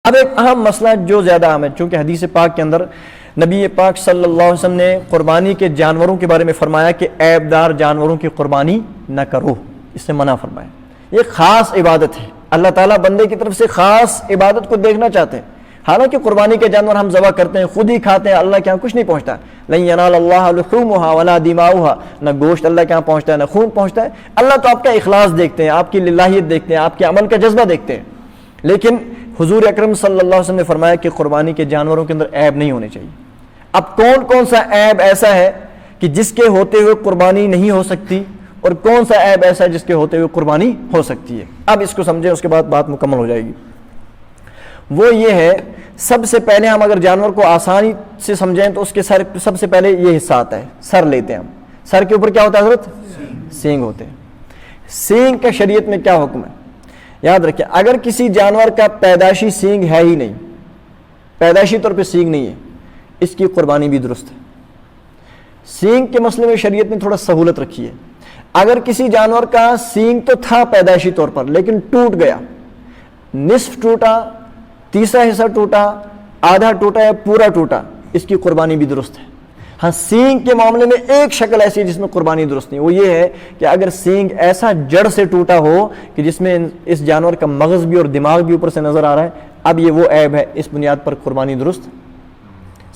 اب ایک اہم مسئلہ جو زیادہ اہم ہے، چونکہ حدیث پاک کے اندر نبی پاک صلی اللہ علیہ وسلم نے قربانی کے جانوروں کے بارے میں فرمایا کہ عیب دار جانوروں کی قربانی نہ کرو، اس سے منع فرمایا۔ یہ خاص عبادت ہے، اللہ تعالیٰ بندے کی طرف سے خاص عبادت کو دیکھنا چاہتے ہیں۔ حالانکہ قربانی کے جانور ہم ذبح کرتے ہیں، خود ہی کھاتے ہیں، اللہ کے یہاں کچھ نہیں پہنچتا۔ لن ینال اللہ لحومها ولا دماؤها، نہ گوشت اللہ کے یہاں پہنچتا ہے نہ خون پہنچتا ہے۔ اللہ تو آپ کا اخلاص دیکھتے ہیں، آپ کی للہیت دیکھتے ہیں، آپ کے عمل کا جذبہ دیکھتے ہیں۔ لیکن حضور اکرم صلی اللہ علیہ وسلم نے فرمایا کہ قربانی کے جانوروں کے اندر عیب نہیں ہونے چاہیے۔ اب کون کون سا عیب ایسا ہے کہ جس کے ہوتے ہوئے قربانی نہیں ہو سکتی، اور کون سا عیب ایسا ہے جس کے ہوتے ہوئے قربانی ہو سکتی ہے؟ اب اس کو سمجھیں، اس کے بعد بات مکمل ہو جائے گی۔ وہ یہ ہے، سب سے پہلے ہم اگر جانور کو آسانی سے سمجھیں تو اس کے سر، سب سے پہلے یہ حصہ آتا ہے، سر لیتے ہیں ہم۔ سر کے اوپر کیا ہوتا ہے حضرت؟ سینگ ہوتے ہیں۔ سینگ کا شریعت میں کیا حکم ہے؟ یاد رکھیں، اگر کسی جانور کا پیدائشی سینگ ہے ہی نہیں، پیدائشی طور پہ سینگ نہیں ہے، اس کی قربانی بھی درست ہے۔ سینگ کے مسئلے میں شریعت نے تھوڑا سہولت رکھی ہے۔ اگر کسی جانور کا سینگ تو تھا پیدائشی طور پر لیکن ٹوٹ گیا، نصف ٹوٹا، تیسرا حصہ ٹوٹا، آدھا ٹوٹا یا پورا ٹوٹا، اس کی قربانی بھی درست ہے۔ ہاں، سینگ کے معاملے میں ایک شکل ایسی ہے جس میں قربانی درست نہیں، وہ یہ ہے کہ اگر سینگ ایسا جڑ سے ٹوٹا ہو کہ جس میں اس جانور کا مغز بھی اور دماغ بھی اوپر سے نظر آ رہا ہے، اب یہ وہ عیب ہے، اس بنیاد پر قربانی درست۔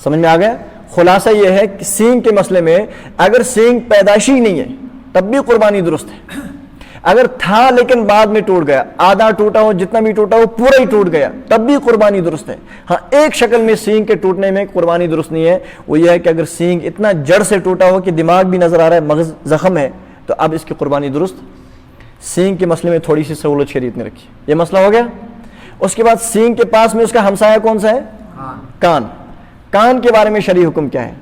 سمجھ میں آ گیا؟ خلاصہ یہ ہے کہ سینگ کے مسئلے میں اگر سینگ پیدائشی نہیں ہے تب بھی قربانی درست ہے۔ اگر تھا لیکن بعد میں ٹوٹ گیا، آدھا ٹوٹا ہو، جتنا بھی ٹوٹا ہو پورا ہی ٹوٹ گیا، تب بھی قربانی درست ہے۔ ہاں، ایک شکل میں سینگ کے ٹوٹنے میں قربانی درست نہیں ہے، وہ یہ ہے کہ اگر سینگ اتنا جڑ سے ٹوٹا ہو کہ دماغ بھی نظر آ رہا ہے، مغز زخم ہے، تو اب اس کی قربانی درست۔ سینگ کے مسئلے میں تھوڑی سی سہولت شریعت نے رکھی، یہ مسئلہ ہو گیا۔ اس کے بعد سینگ کے پاس میں اس کا ہمسایہ کون سا ہے؟ کان۔ کان کے بارے میں شرعی حکم کیا ہے؟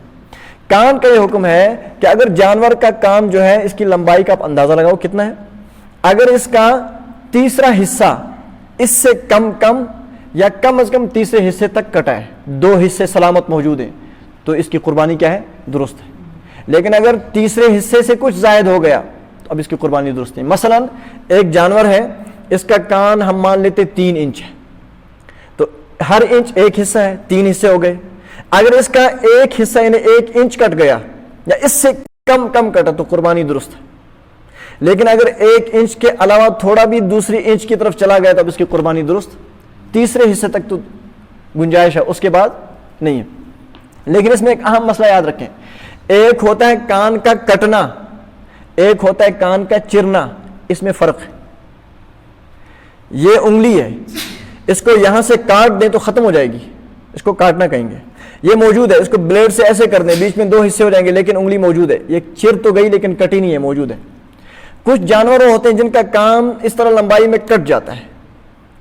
کان کا یہ حکم ہے کہ اگر جانور کا کان جو ہے، اس کی لمبائی کا آپ اندازہ لگاؤ کتنا ہے، اگر اس کا تیسرا حصہ اس سے کم یا کم از کم تیسرے حصے تک کٹا ہے، دو حصے سلامت موجود ہیں، تو اس کی قربانی کیا ہے؟ درست ہے۔ لیکن اگر تیسرے حصے سے کچھ زائد ہو گیا تو اب اس کی قربانی درست نہیں۔ مثلا ایک جانور ہے، اس کا کان ہم مان لیتے 3 انچ ہے، تو ہر انچ ایک حصہ ہے، 3 حصے ہو گئے۔ اگر اس کا ایک حصہ یعنی 1 انچ کٹ گیا یا اس سے کم کٹا تو قربانی درست ہے۔ لیکن اگر 1 انچ کے علاوہ تھوڑا بھی دوسری انچ کی طرف چلا گیا تو اب اس کی قربانی درست، تیسرے حصے تک تو گنجائش ہے، اس کے بعد نہیں ہے۔ لیکن اس میں ایک اہم مسئلہ یاد رکھیں، ایک ہوتا ہے کان کا کٹنا، ایک ہوتا ہے کان کا چرنا، اس میں فرق ہے۔ یہ انگلی ہے، اس کو یہاں سے کاٹ دیں تو ختم ہو جائے گی، اس کو کاٹنا کہیں گے۔ یہ موجود ہے، اس کو بلیڈ سے ایسے کر دیں، بیچ میں 2 حصے ہو جائیں گے لیکن انگلی موجود ہے، یہ چر تو گئی لیکن کٹی نہیں ہے، موجود ہے۔ کچھ جانور ہوتے ہیں جن کا کام اس طرح لمبائی میں کٹ جاتا ہے،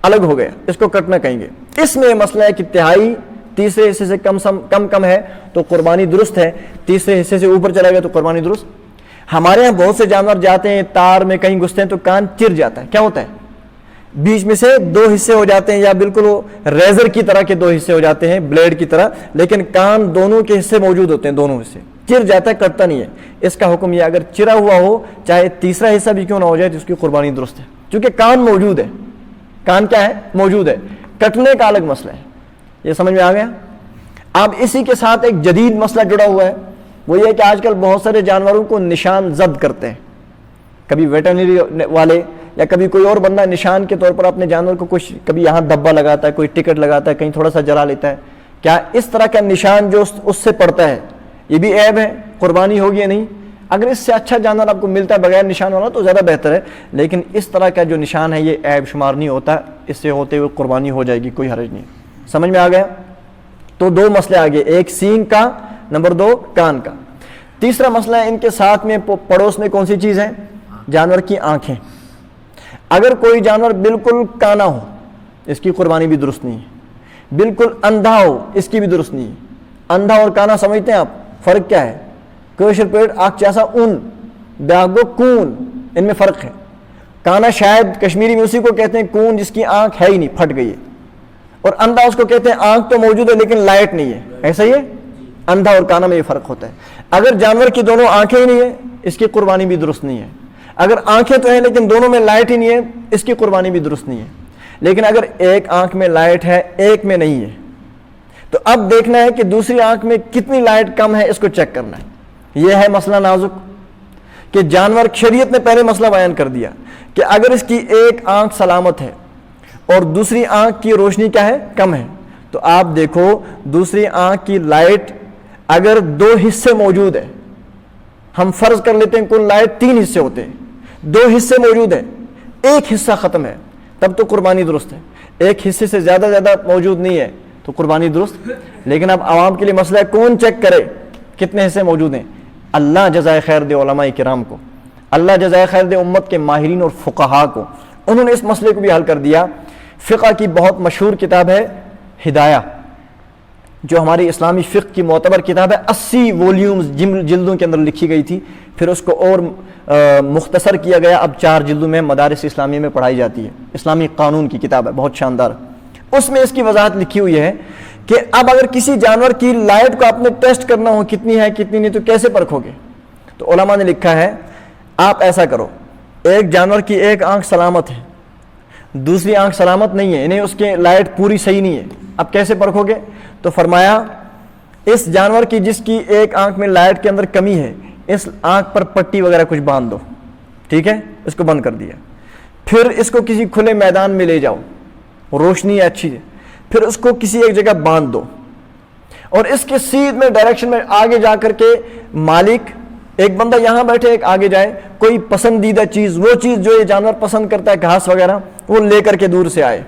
الگ ہو گیا، اس کو کٹنا کہیں گے۔ اس میں یہ مسئلہ ہے کہ تہائی تیسرے حصے سے کم ہے تو قربانی درست ہے، تیسرے حصے سے اوپر چلا گیا تو قربانی درست۔ ہمارے یہاں بہت سے جانور جاتے ہیں، تار میں کہیں گھستے ہیں تو کان چر جاتا ہے، کیا ہوتا ہے؟ بیچ میں سے 2 حصے ہو جاتے ہیں، یا بالکل وہ ریزر کی طرح کے 2 حصے ہو جاتے ہیں، بلیڈ کی طرح، لیکن کان دونوں کے حصے موجود ہوتے ہیں، دونوں حصے چر جاتا ہے، کٹتا نہیں ہے۔ اس کا حکم یہ اگر چرا ہوا ہو چاہے تیسرا حصہ بھی کیوں نہ ہو جائے تو اس کی قربانی درست ہے، کیونکہ کان موجود ہے۔ کان کیا ہے؟ موجود ہے، کٹنے کا الگ مسئلہ ہے۔ یہ سمجھ میں آ گیا؟ اب اسی کے ساتھ ایک جدید مسئلہ جڑا ہوا ہے، وہ یہ کہ آج کل بہت سارے جانوروں کو نشان زد کرتے ہیں، کبھی ویٹرنری والے یا کبھی کوئی اور بندہ نشان کے طور پر اپنے جانور کو کچھ، کبھی یہاں دبا لگاتا ہے، کوئی ٹکٹ لگاتا ہے، کہیں تھوڑا سا جلا لیتا ہے۔ کیا اس طرح کا نشان جو اس سے پڑتا ہے یہ بھی عیب ہے؟ قربانی ہوگی یا نہیں؟ اگر اس سے اچھا جانور آپ کو ملتا ہے بغیر نشان والا تو زیادہ بہتر ہے، لیکن اس طرح کا جو نشان ہے یہ عیب شمار نہیں ہوتا، اس سے ہوتے ہوئے قربانی ہو جائے گی، کوئی حرج نہیں۔ سمجھ میں آ گیا؟ تو 2 مسئلے آگے، ایک سینگ کا، نمبر 2 کان کا۔ تیسرا مسئلہ ہے ان کے ساتھ میں پڑوس میں کون سی چیز ہے؟ جانور کی آنکھیں۔ اگر کوئی جانور بالکل کانا ہو اس کی قربانی بھی درست نہیں ہے، بالکل اندھا ہو اس کی بھی درست نہیں ہے۔ اندھا اور کانا سمجھتے ہیں آپ فرق کیا ہے؟ کوشر پیٹ آنکھ چیسا اون بیاگو کون، ان میں فرق ہے۔ کانا شاید کشمیری میں اسی کو کہتے ہیں کون جس کی آنکھ ہے ہی نہیں، پھٹ گئی ہے، اور اندھا اس کو کہتے ہیں آنکھ تو موجود ہے لیکن لائٹ نہیں ہے، ایسا ہی ہے۔ اندھا اور کانا میں یہ فرق ہوتا ہے۔ اگر جانور کی دونوں آنکھیں ہی نہیں ہے اس کی قربانی بھی درست نہیں ہے۔ اگر آنکھیں تو ہیں لیکن دونوں میں لائٹ ہی نہیں ہے اس کی قربانی بھی درست نہیں ہے۔ لیکن اگر ایک آنکھ میں لائٹ ہے ایک میں نہیں ہے تو اب دیکھنا ہے کہ دوسری آنکھ میں کتنی لائٹ کم ہے، اس کو چیک کرنا ہے۔ یہ ہے مسئلہ نازک کہ جانور، شریعت نے پہلے مسئلہ بیان کر دیا کہ اگر اس کی ایک آنکھ سلامت ہے اور دوسری آنکھ کی روشنی کیا ہے، کم ہے، تو آپ دیکھو دوسری آنکھ کی لائٹ اگر 2 حصے موجود ہیں، ہم فرض کر لیتے ہیں کل لائٹ 3 حصے ہوتے ہیں، 2 حصے موجود ہیں، ایک حصہ ختم ہے، تب تو قربانی درست ہے۔ ایک حصے سے زیادہ موجود نہیں ہے تو قربانی درست۔ لیکن اب عوام کے لیے مسئلہ ہے کون چیک کرے کتنے حصے موجود ہیں؟ اللہ جزائے خیر دے علماء کرام کو، اللہ جزائے خیر دے امت کے ماہرین اور فقہا کو، انہوں نے اس مسئلے کو بھی حل کر دیا۔ فقہ کی بہت مشہور کتاب ہے ہدایہ، جو ہماری اسلامی فقہ کی معتبر کتاب ہے، 80 ولیومز جلدوں کے اندر لکھی گئی تھی، پھر اس کو اور مختصر کیا گیا، اب 4 جلدوں میں مدارس اسلامیہ میں پڑھائی جاتی ہے، اسلامی قانون کی کتاب ہے، بہت شاندار۔ اس میں اس کی وضاحت لکھی ہوئی ہے کہ اب اگر کسی جانور کی لائٹ کو آپ نے ٹیسٹ کرنا ہو کتنی ہے کتنی نہیں تو کیسے پرکھو گے؟ تو علماء نے لکھا ہے آپ ایسا کرو، ایک جانور کی ایک آنکھ سلامت ہے، دوسری آنکھ سلامت نہیں ہے، یعنی اس کے لائٹ پوری صحیح نہیں ہے، اب کیسے پرکھو گے؟ تو فرمایا اس جانور کی جس کی ایک آنکھ میں لائٹ کے اندر کمی ہے، اس آنکھ پر پٹی وغیرہ کچھ باندھ دو، ٹھیک ہے، اس کو بند کر دیا، پھر اس کو کسی کھلے میدان میں لے جاؤ، روشنی اچھی ہے، پھر اس کو کسی ایک جگہ باندھ دو، اور اس کے سیدھ میں ڈائریکشن میں آگے جا کر کے مالک، ایک بندہ یہاں بیٹھے ایک آگے جائے، کوئی پسندیدہ چیز، وہ چیز جو یہ جانور پسند کرتا ہے گھاس وغیرہ، وہ لے کر کے دور سے آئے۔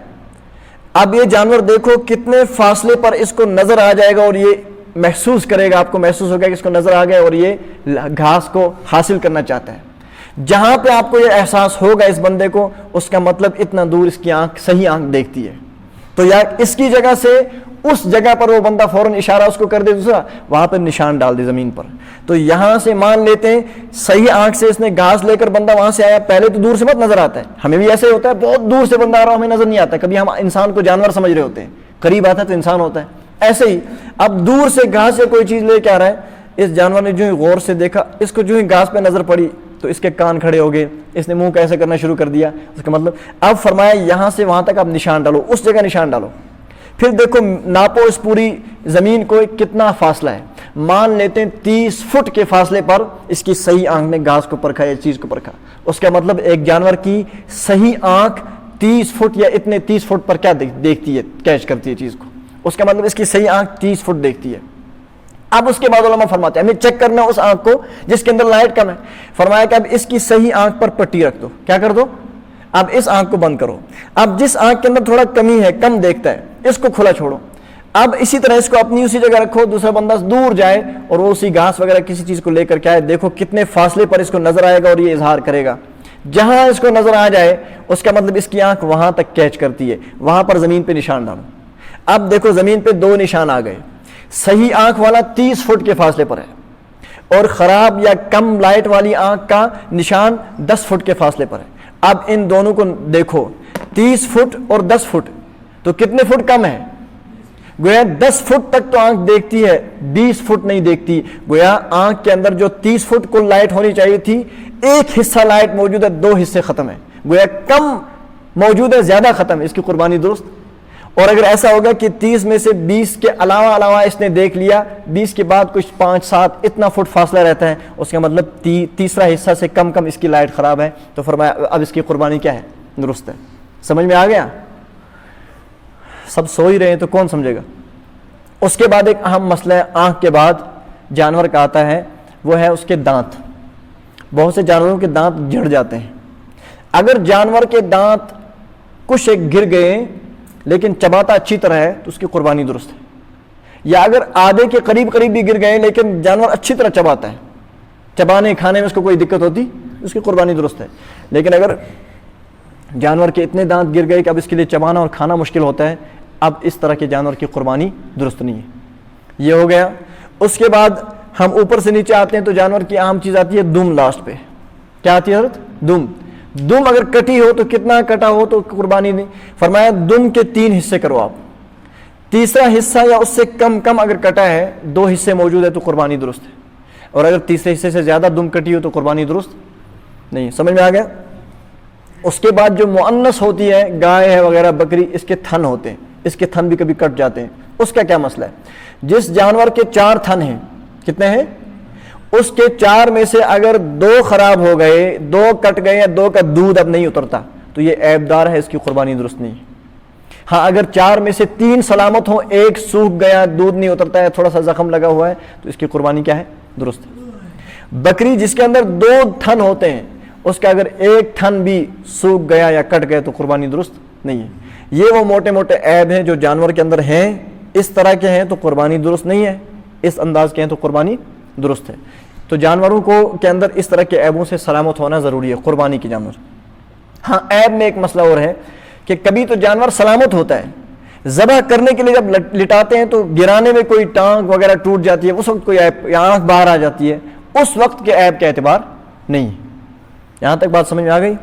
اب یہ جانور دیکھو کتنے فاصلے پر اس کو نظر آ جائے گا اور یہ محسوس کرے گا، آپ کو محسوس ہوگا کہ اس کو نظر آ گیا اور یہ گھاس کو حاصل کرنا چاہتا ہے۔ جہاں پہ آپ کو یہ احساس ہوگا اس بندے کو، اس کا مطلب اتنا دور اس کی آنکھ صحیح آنکھ دیکھتی ہے، تو یا اس کی جگہ سے اس جگہ پر وہ بندہ فوراً اشارہ اس کو کر دے، دوسرا وہاں پر نشان ڈال دے زمین پر۔ تو یہاں سے مان لیتے ہیں صحیح آنکھ سے اس نے گھاس لے کر بندہ وہاں سے آیا، پہلے تو دور سے مت نظر آتا ہے، ہمیں بھی ایسے ہوتا ہے، بہت دور سے بندہ آ رہا ہمیں نظر نہیں آتا، کبھی ہم انسان کو جانور سمجھ رہے ہوتے ہیں، قریب آتا ہے تو انسان ہوتا ہے۔ ایسے ہی اب دور سے گھاس سے کوئی چیز لے کے آ رہا ہے، اس جانور نے جو ہی غور سے دیکھا، اس کو جو ہی گھاس پہ نظر پڑی تو اس کے کان کھڑے ہو گئے، اس نے منہ کیسے کرنا شروع کر دیا، اس کا مطلب اب فرمایا یہاں سے وہاں تک آپ نشان ڈالو، اس جگہ نشان ڈالو، پھر دیکھو ناپو اس پوری زمین کو کتنا فاصلہ ہے، مان لیتے ہیں 30 فٹ کے فاصلے پر اس کی صحیح آنکھ نے گھاس کو پرکھا یا چیز کو پرکھا، اس کا مطلب ایک جانور کی صحیح آنکھ 30 فٹ یا اتنے 30 فٹ پر کیا دیکھتی ہے، کیچ کرتی ہے چیز کو، اس کا مطلب اس کی صحیح آنکھ 30 فٹ دیکھتی ہے۔ اب اس کے بعد علماء فرماتے ہیں ہمیں چیک کرنا ہے اس آنکھ کو جس کے اندر لائٹ کم ہے، فرمایا کہ اب اس کی صحیح آنکھ پر پٹی رکھ دو، کیا کر دو، اب اس آنکھ کو بند کرو، اب جس آنکھ کے اندر تھوڑا کمی ہے، کم دیکھتا ہے، اس کو کھلا چھوڑو، اب اسی طرح اس کو اپنی اسی جگہ رکھو، دوسرا بندہ دور جائے اور وہ اسی گھاس وغیرہ کسی چیز کو لے کر کے آئے، دیکھو کتنے فاصلے پر اس کو نظر آئے گا اور یہ اظہار کرے گا، جہاں اس کو نظر آ جائے اس کا مطلب اس کی آنکھ وہاں تک کیچ کرتی ہے، وہاں پر زمین پہ نشان ڈالو۔ اب دیکھو زمین پہ 2 نشان آ گئے، صحیح آنکھ والا 30 فٹ کے فاصلے پر ہے اور خراب یا کم لائٹ والی آنکھ کا نشان 10 فٹ کے فاصلے پر ہے۔ اب ان دونوں کو دیکھو، 30 فٹ اور 10 فٹ تو کتنے فٹ کم ہے، گویا 10 فٹ تک تو آنکھ دیکھتی ہے، 20 فٹ نہیں دیکھتی، گویا آنکھ کے اندر جو 30 فٹ کل لائٹ ہونی چاہیے تھی، ایک حصہ لائٹ موجود ہے، 2 حصے ختم ہے، گویا کم موجود ہے، زیادہ ختم ہے، اس کی قربانی درست۔ اور اگر ایسا ہوگا کہ 30 میں سے 20 کے علاوہ اس نے دیکھ لیا، 20 کے بعد کچھ 5-7 اتنا فٹ فاصلہ رہتا ہے، اس کا مطلب تیسرا حصہ سے کم اس کی لائٹ خراب ہے، تو فرمایا اب اس کی قربانی کیا ہے، درست ہے۔ سمجھ میں آ گیا؟ سب سو ہی رہے ہیں تو کون سمجھے گا؟ اس کے بعد ایک اہم مسئلہ ہے آنکھ کے بعد جانور کا آتا ہے، وہ ہے اس کے دانت۔ بہت سے جانوروں کے دانت جھڑ جاتے ہیں، اگر جانور کے دانت کچھ ایک گر گئے لیکن چباتا اچھی طرح ہے تو اس کی قربانی درست ہے، یا اگر آدھے کے قریب بھی گر گئے لیکن جانور اچھی طرح چباتا ہے، چبانے کھانے میں اس کو کوئی دقت ہوتی، اس کی قربانی درست ہے۔ لیکن اگر جانور کے اتنے دانت گر گئے کہ اب اس کے لیے چبانا اور کھانا مشکل ہوتا ہے، اب اس طرح کے جانور کی قربانی درست نہیں ہے۔ یہ ہو گیا۔ اس کے بعد ہم اوپر سے نیچے آتے ہیں تو جانور کی عام چیز آتی ہے دم، لاسٹ پہ کیا آتی ہے حضرت؟ دم اگر کٹی ہو تو کتنا کٹا ہو تو قربانی نہیں، فرمایا دم کے 3 حصے کرو آپ، تیسرا حصہ یا اس سے کم اگر کٹا ہے، 2 حصے موجود ہے تو قربانی درست ہے، اور اگر تیسرے حصے سے زیادہ دم کٹی ہو تو قربانی درست نہیں۔ سمجھ میں آ گیا؟ اس کے بعد جو مؤنث ہوتی ہے گائے ہے وغیرہ بکری، اس کے تھن ہوتے ہیں، اس کے تھن بھی کبھی کٹ جاتے ہیں، اس کا کیا مسئلہ ہے؟ جس جانور کے 4 تھن ہیں، کتنے ہیں؟ اس کے 4 میں سے اگر 2 خراب ہو گئے، 2 کٹ گئے یا 2 کا دودھ اب نہیں اترتا تو یہ عیب دار ہے، اس کی قربانی درست نہیں ہے۔ ہاں اگر 4 میں سے 3 سلامت ہوں، 1 سوکھ گیا، دودھ نہیں اترتا ہے، تھوڑا سا زخم لگا ہوا ہے، تو اس کی قربانی کیا ہے؟ درست ہے۔ بکری جس کے اندر 2 تھن ہوتے ہیں، اس کا اگر 1 تھن بھی سوکھ گیا یا کٹ گیا تو قربانی درست نہیں ہے۔ یہ وہ موٹے موٹے عیب ہیں جو جانور کے اندر ہیں، اس طرح کے ہیں تو قربانی درست نہیں ہے، اس انداز کے ہیں تو قربانی درست ہے۔ تو جانوروں کو کے اندر اس طرح کے عیبوں سے سلامت ہونا ضروری ہے قربانی کے جانور۔ ہاں عیب میں ایک مسئلہ اور ہے کہ کبھی تو جانور سلامت ہوتا ہے، ذبح کرنے کے لیے جب لٹاتے ہیں تو گرانے میں کوئی ٹانگ وغیرہ ٹوٹ جاتی ہے، اس وقت کوئی عیب یا آنکھ باہر آ جاتی ہے، اس وقت کے عیب کا اعتبار نہیں ہے۔ یہاں تک بات سمجھ میں آ گئی؟